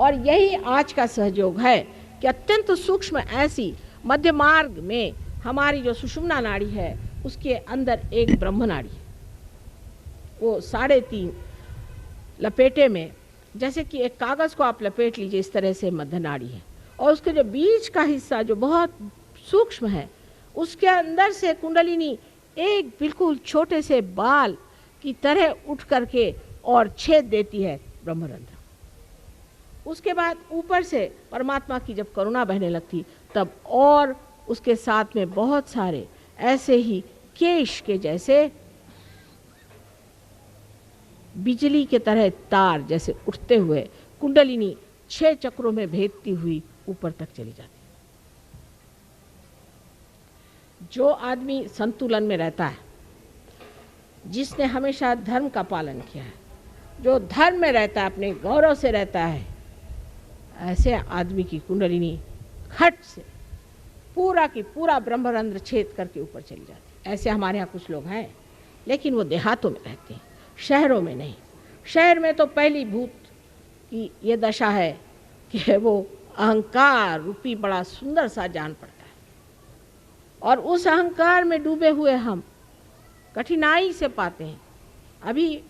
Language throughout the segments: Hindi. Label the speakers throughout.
Speaker 1: और यही आज का सहयोग है कि अत्यंत सूक्ष्म ऐसी मध्य मार्ग में हमारी जो सुषुम्ना नाड़ी है उसके अंदर एक ब्रह्म नाड़ी है, वो 3.5 लपेटे में, जैसे कि एक कागज़ को आप लपेट लीजिए इस तरह से मध्य नाड़ी है, और उसके जो बीच का हिस्सा जो बहुत सूक्ष्म है उसके अंदर से कुंडलिनी एक बिल्कुल छोटे से बाल की तरह उठ करके और छेद देती है ब्रह्मरंध्र। उसके बाद ऊपर से परमात्मा की जब करुणा बहने लगती तब और उसके साथ में बहुत सारे ऐसे ही केश के जैसे बिजली के तरह तार जैसे उठते हुए कुंडलिनी 6 चक्रों में भेदती हुई ऊपर तक चली जाती है। जो आदमी संतुलन में रहता है, जिसने हमेशा धर्म का पालन किया है, जो धर्म में रहता है, अपने गौरव से रहता है, ऐसे आदमी की कुंडलिनी खट से पूरा की पूरा ब्रह्मरंध्र छेद करके ऊपर चली जाती है। ऐसे हमारे यहाँ कुछ लोग हैं, लेकिन वो देहातों में रहते हैं, शहरों में नहीं। शहर में तो पहली भूत की ये दशा है कि वो अहंकार रूपी बड़ा सुंदर सा जान पड़ता है, और उस अहंकार में डूबे हुए हम कठिनाई से पाते हैं। अभी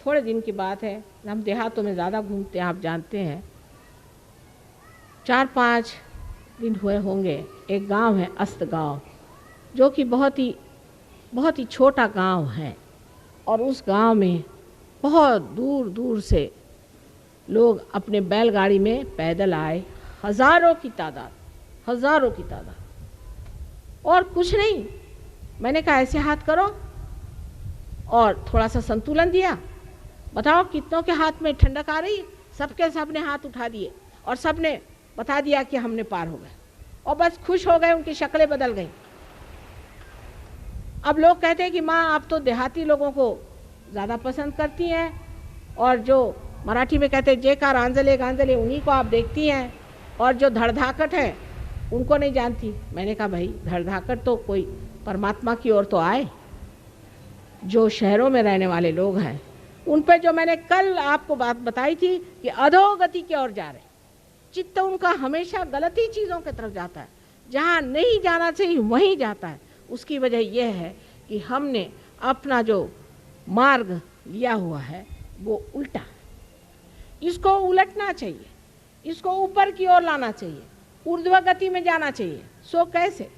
Speaker 1: थोड़े दिन की बात है, हम देहातों में ज़्यादा घूमते हैं, आप जानते हैं। 4-5 दिन हुए होंगे, एक गांव है अस्त गांव, जो कि बहुत ही छोटा गांव है, और उस गांव में बहुत दूर दूर से लोग अपने बैलगाड़ी में पैदल आए, हज़ारों की तादाद, और कुछ नहीं। मैंने कहा ऐसे हाथ करो, और थोड़ा सा संतुलन दिया। बताओ कितनों के हाथ में ठंडक आ रही, सबके सबने हाथ उठा दिए और सबने बता दिया कि हमने पार हो गए, और बस खुश हो गए, उनकी शक्लें बदल गई। अब लोग कहते हैं कि माँ आप तो देहाती लोगों को ज़्यादा पसंद करती हैं, और जो मराठी में कहते हैं जेकार आंजले गांजले उन्हीं को आप देखती हैं, और जो धड़धाकट है उनको नहीं जानती। मैंने कहा भाई धड़धाकट तो कोई परमात्मा की ओर तो आए। जो शहरों में रहने वाले लोग हैं उन पे जो मैंने कल आपको बात बताई थी कि अधोगति की ओर जा रहे, चित्त उनका हमेशा गलत ही चीज़ों की तरफ जाता है, जहाँ नहीं जाना चाहिए वहीं जाता है। उसकी वजह यह है कि हमने अपना जो मार्ग लिया हुआ है वो उल्टा, इसको उलटना चाहिए, इसको ऊपर की ओर लाना चाहिए, ऊर्ध्व गति में जाना चाहिए। सो कैसे?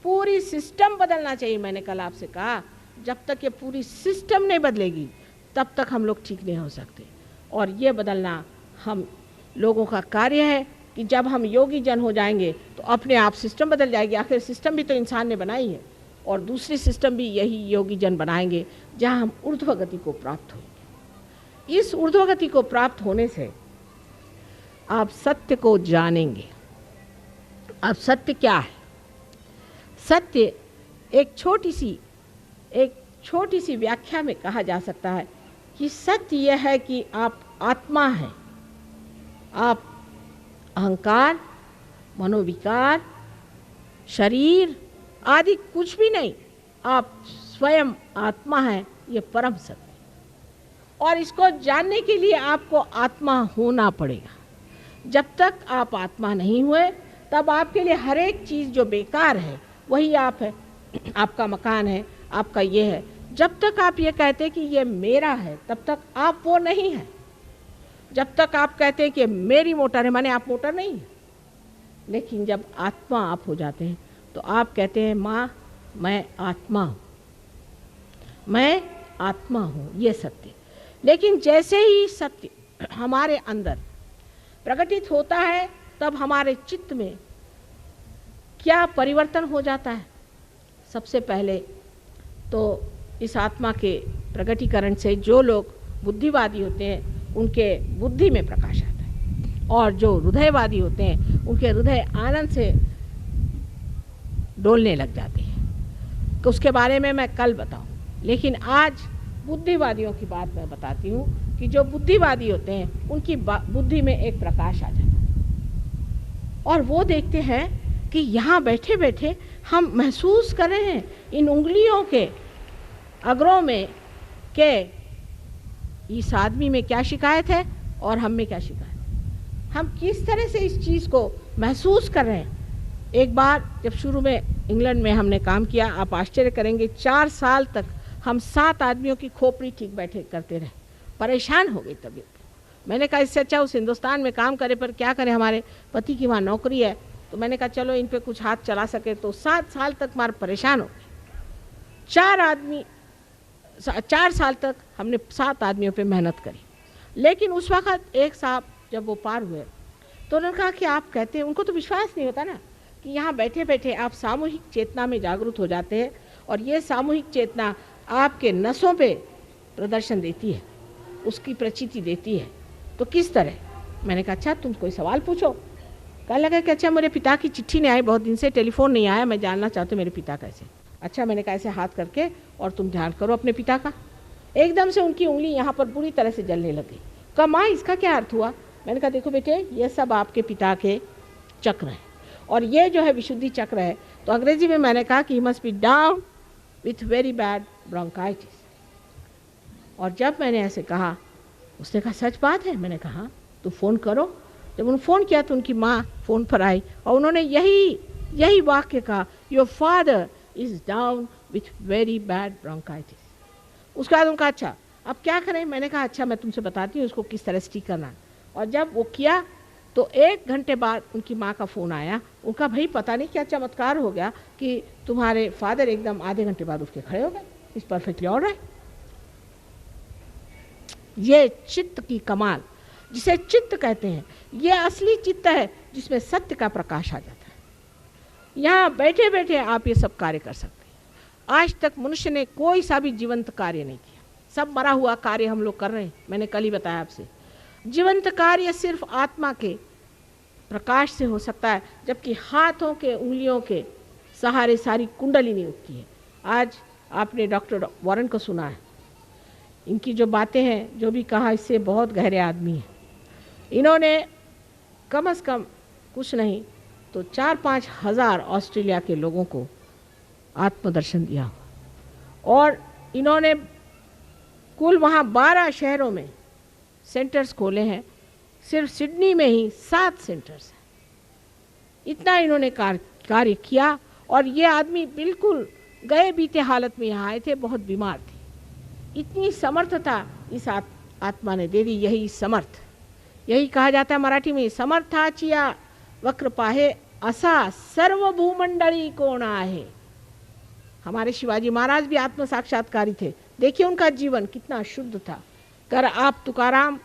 Speaker 1: पूरी सिस्टम बदलना चाहिए। मैंने कल आपसे कहा जब तक ये पूरी सिस्टम नहीं बदलेगी तब तक हम लोग ठीक नहीं हो सकते, और ये बदलना हम लोगों का कार्य है कि जब हम योगी जन हो जाएंगे तो अपने आप सिस्टम बदल जाएगी। आखिर सिस्टम भी तो इंसान ने बनाई है, और दूसरी सिस्टम भी यही योगी जन बनाएंगे, जहाँ हम ऊर्ध्व गति को प्राप्त होंगे। इस ऊर्ध्व गति को प्राप्त होने से आप सत्य को जानेंगे। अब सत्य क्या है? सत्य एक छोटी सी व्याख्या में कहा जा सकता है कि सत्य यह है कि आप आत्मा हैं, आप अहंकार, मनोविकार, शरीर आदि कुछ भी नहीं, आप स्वयं आत्मा हैं। ये परम सत्य, और इसको जानने के लिए आपको आत्मा होना पड़ेगा। जब तक आप आत्मा नहीं हुए तब आपके लिए हर एक चीज़ जो बेकार है वही आप है, आपका मकान है, आपका ये है। जब तक आप ये कहते कि ये मेरा है तब तक आप वो नहीं है। जब तक आप कहते हैं कि मेरी मोटर है, माने आप मोटर नहीं है। लेकिन जब आत्मा आप हो जाते हैं तो आप कहते हैं माँ मैं आत्मा हूँ, मैं आत्मा हूँ, ये सत्य। लेकिन जैसे ही सत्य हमारे अंदर प्रकटित होता है तब हमारे चित्त में क्या परिवर्तन हो जाता है? सबसे पहले तो इस आत्मा के प्रकटीकरण से जो लोग बुद्धिवादी होते हैं उनके बुद्धि में प्रकाश आता है, और जो हृदयवादी होते हैं उनके हृदय आनंद से डोलने लग जाते हैं। तो उसके बारे में मैं कल बताऊं, लेकिन आज बुद्धिवादियों की बात मैं बताती हूँ कि जो बुद्धिवादी होते हैं उनकी बुद्धि में एक प्रकाश आ जाता है, और वो देखते हैं कि यहाँ बैठे बैठे हम महसूस कर रहे हैं इन उंगलियों के अग्रों में के इस आदमी में क्या शिकायत है और हम में क्या शिकायत है, हम किस तरह से इस चीज़ को महसूस कर रहे हैं। एक बार जब शुरू में इंग्लैंड में हमने काम किया, आप आश्चर्य करेंगे, 4 साल तक हम 7 आदमियों की खोपड़ी ठीक बैठे करते रहे, परेशान हो गई तबीयत। मैंने कहा इससे अच्छा उस हिंदुस्तान में काम करे, पर क्या करें, हमारे पति की वहाँ नौकरी है, तो मैंने कहा चलो इन पे कुछ हाथ चला सके। तो 7 साल तक मार परेशान हो गए। 4 साल तक हमने 7 आदमियों पे मेहनत करी। लेकिन उस वक़्त एक साहब जब वो पार हुए तो उन्होंने कहा कि आप कहते हैं, उनको तो विश्वास नहीं होता ना कि यहाँ बैठे बैठे आप सामूहिक चेतना में जागरूक हो जाते हैं और ये सामूहिक चेतना आपके नसों पे प्रदर्शन देती है, उसकी प्रचिति देती है। तो किस तरह? मैंने कहा अच्छा तुम कोई सवाल पूछो। कहने लगा कि अच्छा मेरे पिता की चिट्ठी नहीं आई, बहुत दिन से टेलीफोन नहीं आया, मैं जानना चाहती हूँ मेरे पिता कैसे। अच्छा, मैंने कहा ऐसे हाथ करके और तुम ध्यान करो अपने पिता का। एकदम से उनकी उंगली यहाँ पर बुरी तरह से जलने लगी। कहा माँ इसका क्या अर्थ हुआ? मैंने कहा देखो बेटे, ये सब आपके पिता के चक्र हैं और ये जो है विशुद्धि चक्र है। तो अंग्रेजी में मैंने कहा कि he must be down with very bad bronchitis. और जब मैंने ऐसे कहा, उसने कहा सच बात है? मैंने कहा तो फ़ोन करो। जब उन्होंने फ़ोन किया तो उनकी माँ फ़ोन पर आई और उन्होंने यही वाक्य कहा, your father is down with very bad bronchitis. उसके बाद उनका अच्छा अब क्या करें? मैंने कहा अच्छा मैं तुमसे बताती हूँ उसको किस तरह से ठीक करना। और जब वो किया तो 1 घंटे बाद उनकी माँ का फ़ोन आया। उनका भाई पता नहीं क्या चमत्कार हो गया कि तुम्हारे फादर एकदम आधे घंटे बाद उठ के खड़े हो गए, इज़ परफेक्टली ऑलराइट। ये चित्त की कमाल, जिसे चित्त कहते हैं, ये असली चित्त है जिसमें सत्य का प्रकाश आ जाता है। यहाँ बैठे बैठे आप ये सब कार्य कर सकते हैं। आज तक मनुष्य ने कोई सा भी जीवंत कार्य नहीं किया, सब मरा हुआ कार्य हम लोग कर रहे हैं। मैंने कल ही बताया आपसे, जीवंत कार्य सिर्फ आत्मा के प्रकाश से हो सकता है, जबकि हाथों के उंगलियों के सहारे सारी कुंडलिनी उठती है। आज आपने डॉक्टर वॉरेन को सुना है, इनकी जो बातें हैं, जो भी कहा, इससे बहुत गहरे आदमी हैं। इन्होंने कम से कम कुछ नहीं तो 4-5 हज़ार ऑस्ट्रेलिया के लोगों को आत्मदर्शन दिया और इन्होंने कुल वहाँ 12 शहरों में सेंटर्स खोले हैं। सिर्फ सिडनी में ही 7 सेंटर्स हैं। इतना इन्होंने कार्य किया। और ये आदमी बिल्कुल गए बीते हालत में यहाँ आए थे, बहुत बीमार थे। इतनी समर्थता इस आत्मा ने दे दी। यही समर्थ, यही कहा जाता है मराठी में, समर्थाचिया वक्र पाहे असा सर्व भूमंडली कोण आहे। हमारे शिवाजी महाराज भी आत्म साक्षात्कारी थे। देखिए उनका जीवन कितना शुद्ध था। कर आप तुकाराम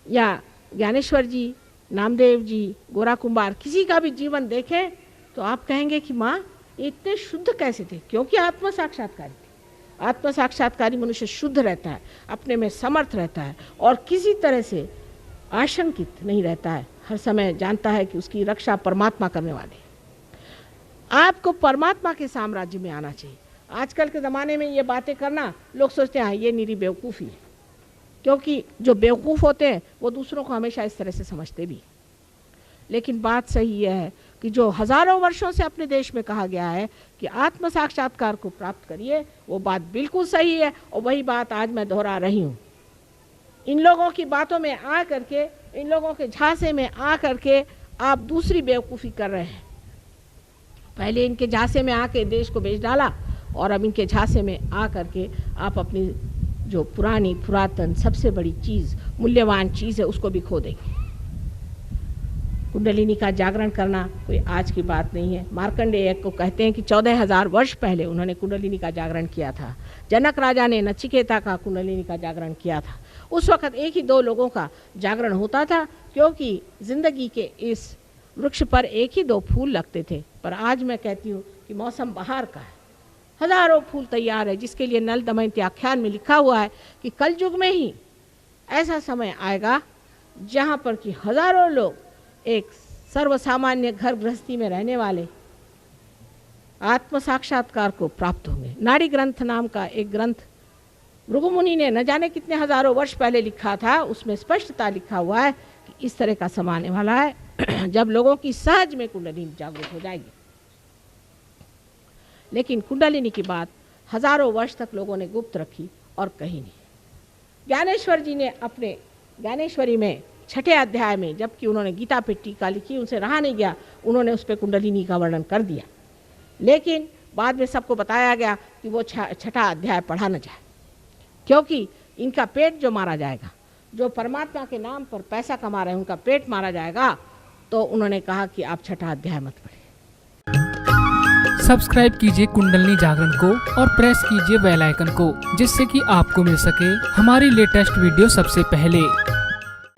Speaker 1: या ज्ञानेश्वर जी, नामदेव जी, गोरा कुंभार, किसी का भी जीवन देखें तो आप कहेंगे कि माँ इतने शुद्ध कैसे थे? क्योंकि आत्म साक्षात्कारी थे। आत्म साक्षात्कारी मनुष्य शुद्ध रहता है, अपने में समर्थ रहता है और किसी तरह से आशंकित नहीं रहता है। हर समय जानता है कि उसकी रक्षा परमात्मा करने वाले हैं। आपको परमात्मा के साम्राज्य में आना चाहिए। आजकल के ज़माने में ये बातें करना, लोग सोचते हैं ये निरी बेवकूफ़ी है, क्योंकि जो बेवकूफ़ होते हैं वो दूसरों को हमेशा इस तरह से समझते भी। लेकिन बात सही यह है कि जो हज़ारों वर्षों से अपने देश में कहा गया है कि आत्म साक्षात्कार को प्राप्त करिए, वो बात बिल्कुल सही है और वही बात आज मैं दोहरा रही हूँ। इन लोगों की बातों में आ करके, इन लोगों के झांसे में आ करके आप दूसरी बेवकूफ़ी कर रहे हैं। पहले इनके झांसे में आके देश को बेच डाला और अब इनके झांसे में आ करके आप अपनी जो पुरातन सबसे बड़ी चीज़, मूल्यवान चीज़ है, उसको भी खो देंगे। कुंडलिनी का जागरण करना कोई आज की बात नहीं है। मार्कंडेय को कहते हैं कि 14,000 वर्ष पहले उन्होंने कुंडलिनी का जागरण किया था। जनक राजा ने नचिकेता का कुंडलिनी का जागरण किया था। उस वक़्त 1 ही 2 लोगों का जागरण होता था, क्योंकि ज़िंदगी के इस वृक्ष पर 1 ही 2 फूल लगते थे। पर आज मैं कहती हूँ कि मौसम बहार का है, हज़ारों फूल तैयार है, जिसके लिए नल दमयंती आख्यान में लिखा हुआ है कि कल युग में ही ऐसा समय आएगा जहाँ पर कि हज़ारों लोग एक सर्वसामान्य घर गृहस्थी में रहने वाले आत्म साक्षात्कार को प्राप्त होंगे। नाड़ी ग्रंथ नाम का एक ग्रंथ भृगु मुनि ने न जाने कितने हज़ारों वर्ष पहले लिखा था। उसमें स्पष्टता लिखा हुआ है कि इस तरह का समय आने वाला है जब लोगों की सहज में कुंडलिनी जागृत हो जाएगी। लेकिन कुंडलिनी की बात हज़ारों वर्ष तक लोगों ने गुप्त रखी और कही नहीं। ज्ञानेश्वर जी ने अपने ज्ञानेश्वरी में छठे अध्याय में जबकि उन्होंने गीता पे टीका लिखी, उनसे रहा नहीं गया, उन्होंने उस पर कुंडलिनी का वर्णन कर दिया। लेकिन बाद में सबको बताया गया कि वो छठा अध्याय पढ़ा न जाए, क्योंकि इनका पेट जो मारा जाएगा, जो परमात्मा के नाम पर पैसा कमा रहे हैं उनका पेट मारा जाएगा। तो उन्होंने कहा कि आप छठा अध्याय मत पढ़िए।
Speaker 2: सब्सक्राइब कीजिए कुंडलिनी जागरण को और प्रेस कीजिए बेल आइकन को, जिससे कि आपको मिल सके हमारी लेटेस्ट वीडियो सबसे पहले।